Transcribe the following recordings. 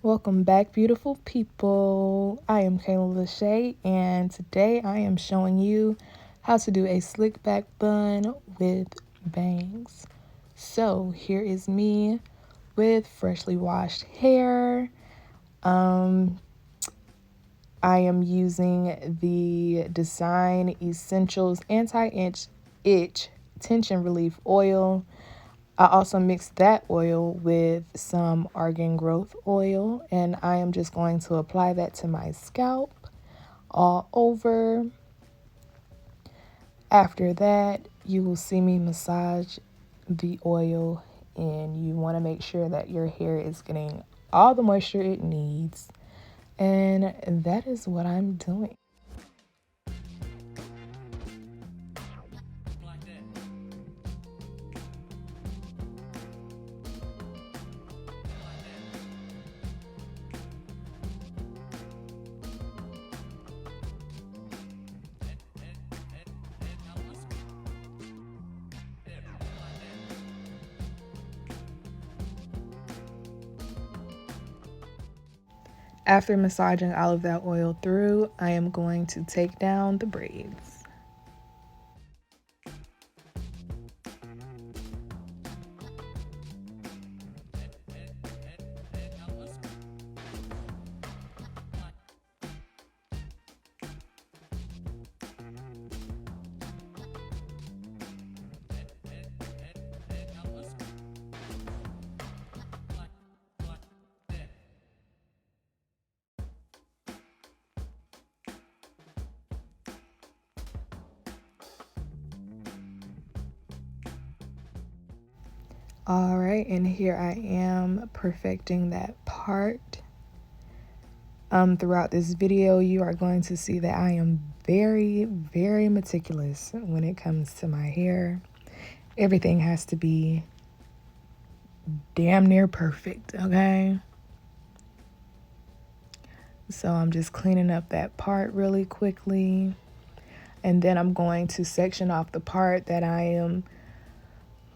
Welcome back, beautiful people. I am Kayla Lachey, and today I am showing you how to do a slick back bun with bangs. So here is me with freshly washed hair. I am using the Design Essentials Anti-Itch Tension Relief Oil. I also mixed that oil with some argan growth oil, and I am just going to apply that to my scalp all over. After that, you will see me massage the oil, and you want to make sure that your hair is getting all the moisture it needs. And that is what I'm doing. After massaging all of that oil through, I am going to take down the braids. All right, and here I am perfecting that part. Throughout this video, you are going to see that I am very, very meticulous when it comes to my hair. Everything has to be damn near perfect, okay? So I'm just cleaning up that part really quickly. And then I'm going to section off the part that I am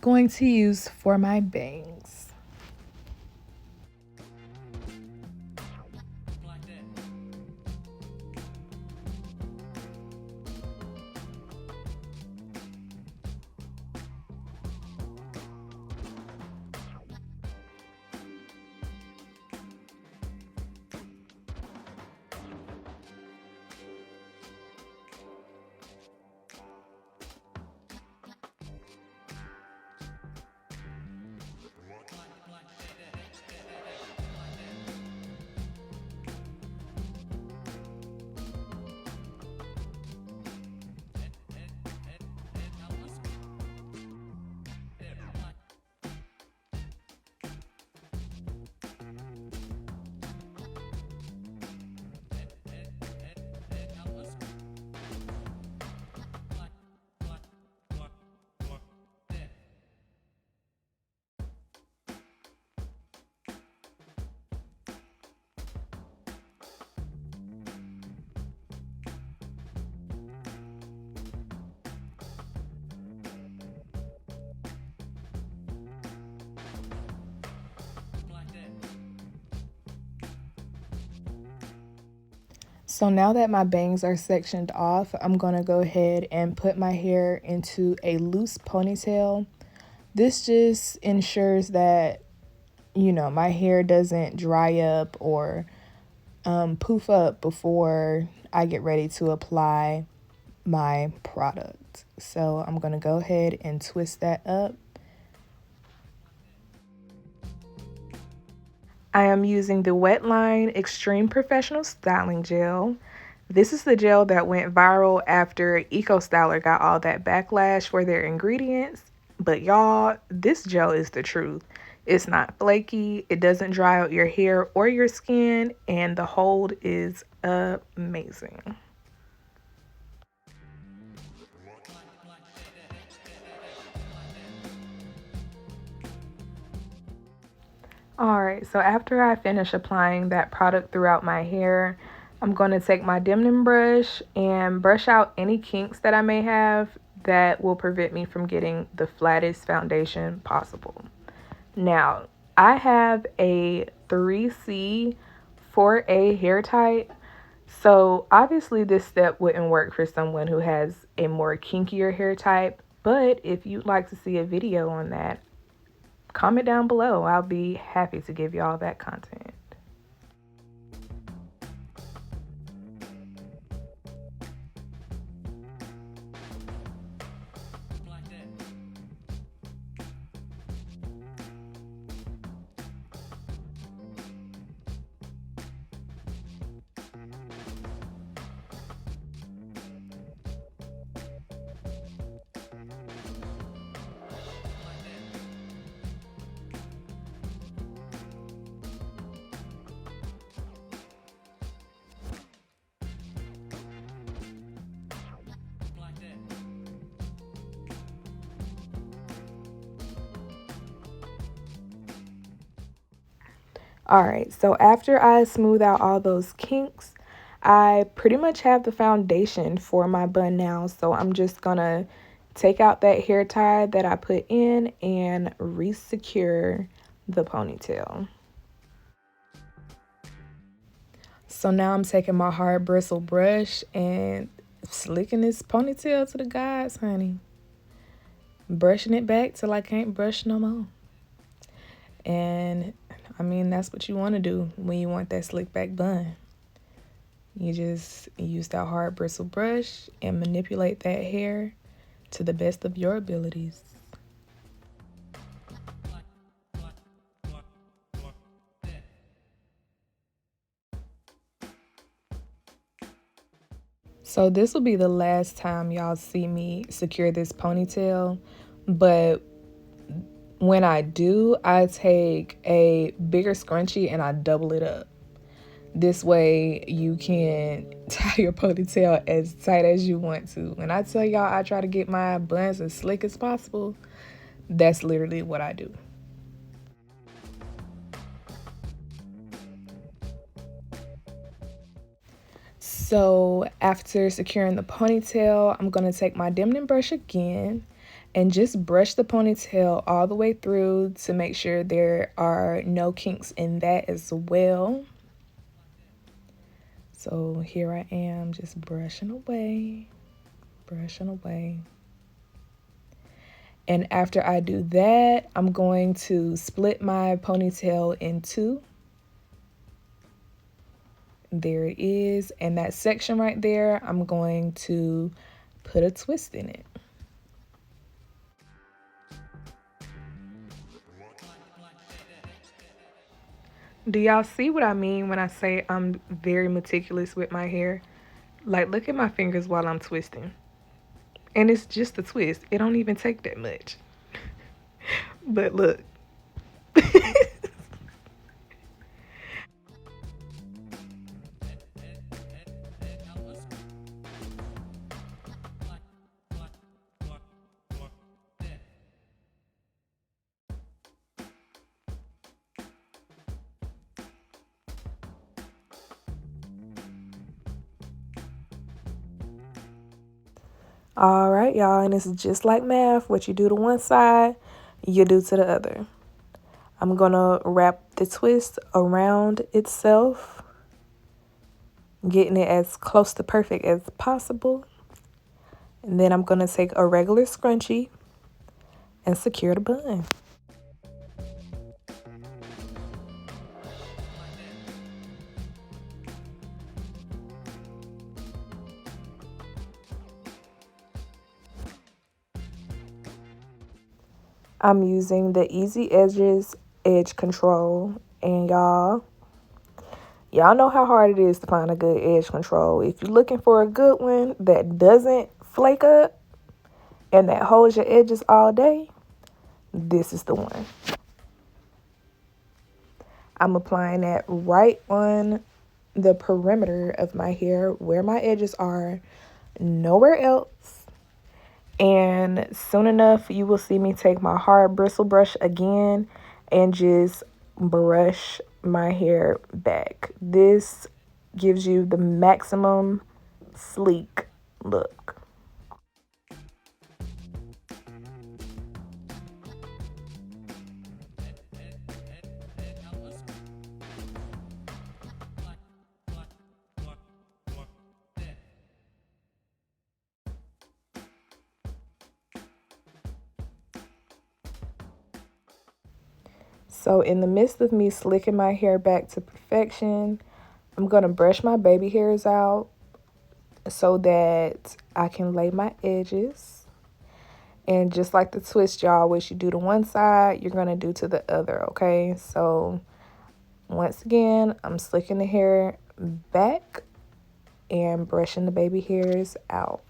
going to use for my bangs. So now that my bangs are sectioned off, I'm going to go ahead and put my hair into a loose ponytail. This just ensures that, my hair doesn't dry up or poof up before I get ready to apply my product. So I'm going to go ahead and twist that up. I am using the Wetline Extreme Professional Styling Gel. This is the gel that went viral after Eco Styler got all that backlash for their ingredients. But y'all, this gel is the truth. It's not flaky, it doesn't dry out your hair or your skin, and the hold is amazing. Alright, so after I finish applying that product throughout my hair, I'm going to take my Demnon brush and brush out any kinks that I may have that will prevent me from getting the flattest foundation possible. Now, I have a 3C 4A hair type. So obviously this step wouldn't work for someone who has a more kinkier hair type, but if you'd like to see a video on that, comment down below. I'll be happy to give you all that content. Alright, so after I smooth out all those kinks, I pretty much have the foundation for my bun now. So I'm just gonna take out that hair tie that I put in and re-secure the ponytail. So now I'm taking my hard bristle brush and slicking this ponytail to the gods, honey. Brushing it back till I can't brush no more. And I mean, that's what you want to do when you want that slick back bun. You just use that hard bristle brush and manipulate that hair to the best of your abilities. So this will be the last time y'all see me secure this ponytail, but when I do, I take a bigger scrunchie and I double it up. This way you can tie your ponytail as tight as you want to. When I tell y'all I try to get my buns as slick as possible, that's literally what I do. So after securing the ponytail, I'm going to take my dimming brush again and just brush the ponytail all the way through to make sure there are no kinks in that as well. So here I am just brushing away, brushing away. And after I do that, I'm going to split my ponytail in two. There it is. And that section right there, I'm going to put a twist in it. Do y'all see what I mean when I say I'm very meticulous with my hair? Like, look at my fingers while I'm twisting. And it's just a twist. It don't even take that much. But look. All right, y'all, and it's just like math. What you do to one side, you do to the other. I'm gonna wrap the twist around itself, getting it as close to perfect as possible. And then I'm gonna take a regular scrunchie and secure the bun. I'm using the Easy Edges edge control, and y'all know how hard it is to find a good edge control. If you're looking for a good one that doesn't flake up and that holds your edges all day, this is the one. I'm applying that right on the perimeter of my hair where my edges are, nowhere else. And soon enough, you will see me take my hard bristle brush again and just brush my hair back. This gives you the maximum sleek look. So in the midst of me slicking my hair back to perfection, I'm going to brush my baby hairs out so that I can lay my edges. And just like the twist, y'all, what you do to one side, you're going to do to the other, okay? So once again, I'm slicking the hair back and brushing the baby hairs out.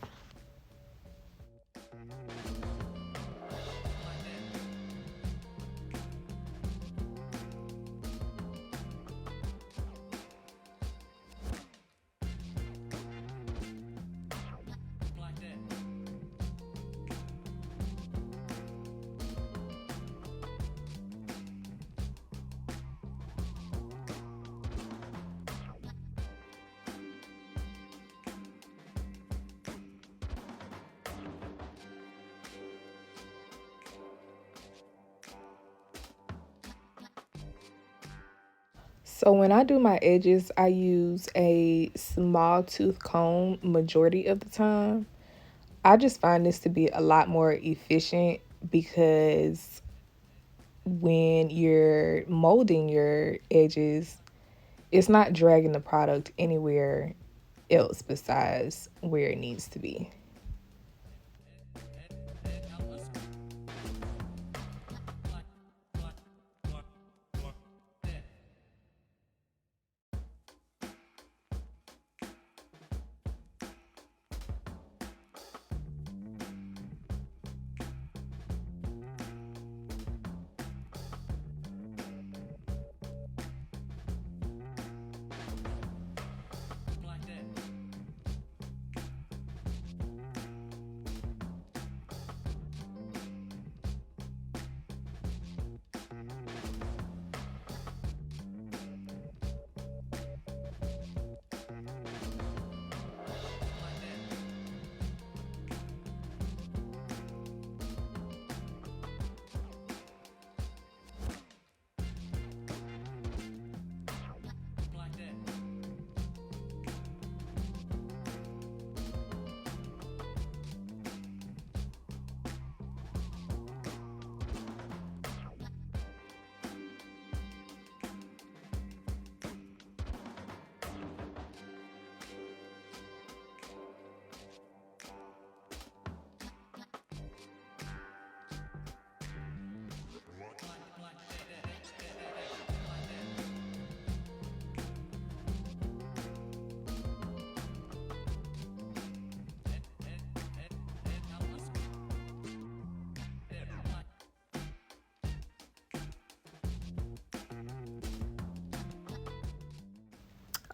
So when I do my edges, I use a small tooth comb majority of the time. I just find this to be a lot more efficient because when you're molding your edges, it's not dragging the product anywhere else besides where it needs to be.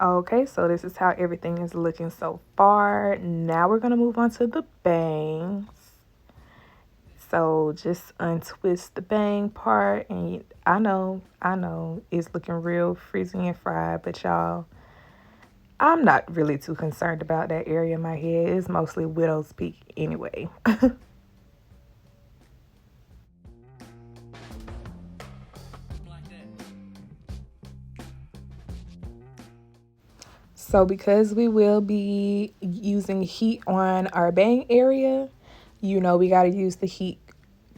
Okay, so this is how everything is looking so far. Now we're going to move on to the bangs. So just untwist the bang part. And I know, it's looking real frizzy and fried, but y'all, I'm not really too concerned about that area in my head. It's mostly widow's peak anyway. So because we will be using heat on our bang area, we got to use the heat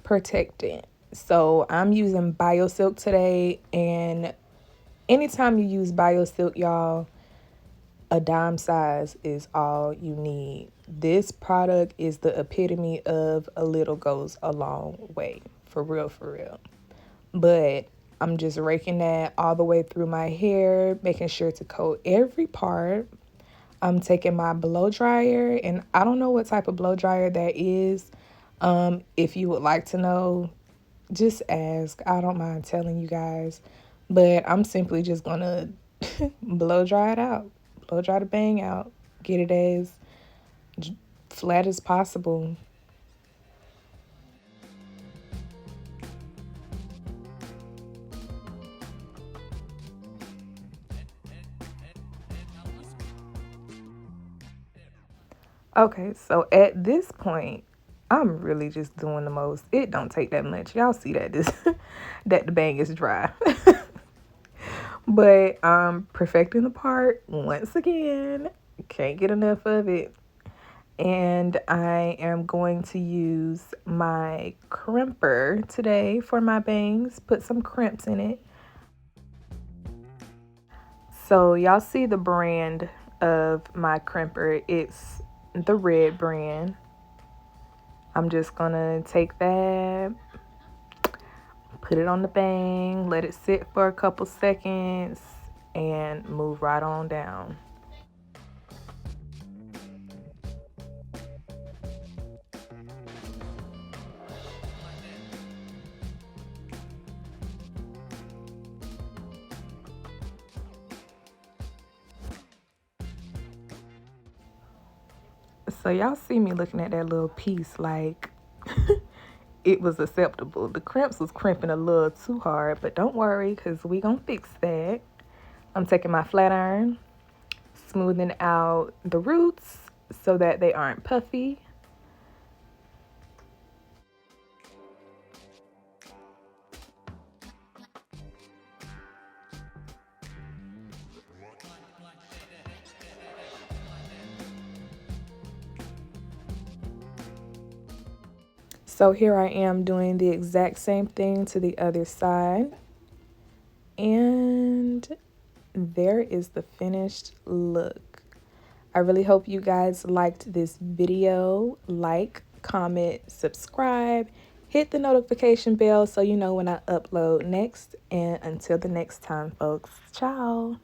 protectant. So I'm using BioSilk today, and anytime you use BioSilk, y'all, a dime size is all you need. This product is the epitome of a little goes a long way. For real, for real. But I'm just raking that all the way through my hair, making sure to coat every part. I'm taking my blow dryer, and I don't know what type of blow dryer that is. If you would like to know, just ask. I don't mind telling you guys. But I'm simply just gonna blow dry it out. Blow dry the bang out. Get it as flat as possible. Okay, so at this point, I'm really just doing the most. It don't take that much. Y'all see that this that the bang is dry. But I'm perfecting the part once again. Can't get enough of it. And I am going to use my crimper today for my bangs, put some crimps in it. So y'all see the brand of my crimper, it's the red brand. I'm just gonna take that, put it on the bang, let it sit for a couple seconds, and move right on down. So y'all see me looking at that little piece like it was acceptable. The crimps was crimping a little too hard, but don't worry, because we gonna fix that. I'm taking my flat iron, smoothing out the roots so that they aren't puffy. So here I am doing the exact same thing to the other side. And there is the finished look. I really hope you guys liked this video. Like, comment, subscribe, hit the notification bell so you know when I upload next. And until the next time, folks, ciao.